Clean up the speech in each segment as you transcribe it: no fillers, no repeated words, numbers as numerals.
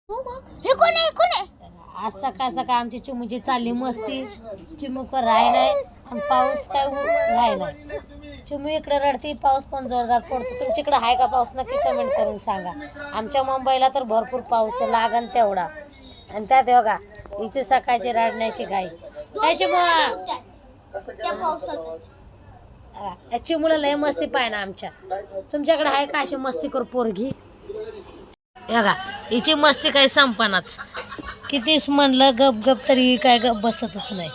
हे कोण आहे आज सकाळ सकाळ आमची चिमूची चालली मस्ती. चिमू का राय नाही आणि पाऊस काय राय नाही. चिमू इकडे रडती, पाऊस पण जोरदार पडतो. तुमच्याकडे आहे का पाऊस? नक्की कमेंट करून सांगा. आमच्या मुंबईला तर भरपूर पाऊस आहे, लागन तेवढा. आणि त्यात बघा हिची सकाळची रडण्याची घाई. चिमूला लय मस्ती पाय ना आमच्या. तुमच्याकडे आहे का अशी मस्ती कर पोरगी? बघा हिची मस्ती काही संपनाच. कितीच म्हणलं गप गप तरी काय गप बसतच नाही.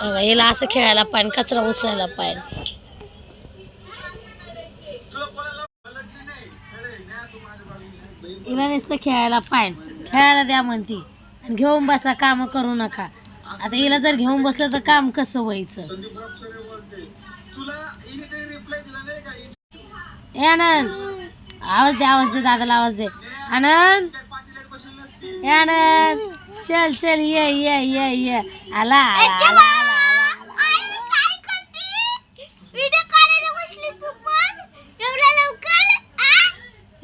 बघा हिला असं खेळायला पाहिजे, कचरा उचलायला पाहिजे. हिला नुसतं खेळायला पाहिजे, खेळायला द्या म्हणती. आणि घेऊन बसा, काम करू नका. आता हिला जर घेऊन बसलं तर काम कसं व्हायचं? ए आनंद, आवाज दे दादाला आवाज दे. आनंद, ए आनंद, चल चल ये ये ये ये. आला आला आला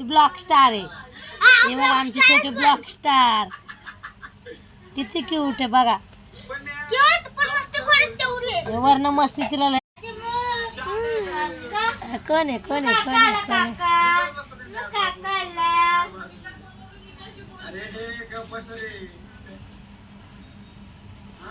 ब्लॉक स्टार आहे. हे बघा आमचे छोटे ब्लॉक स्टार किती क्यूट आहे बघा. वर्ण मस्ती तिला कोण आहे कोण आहे कोण आहे कोण आहे.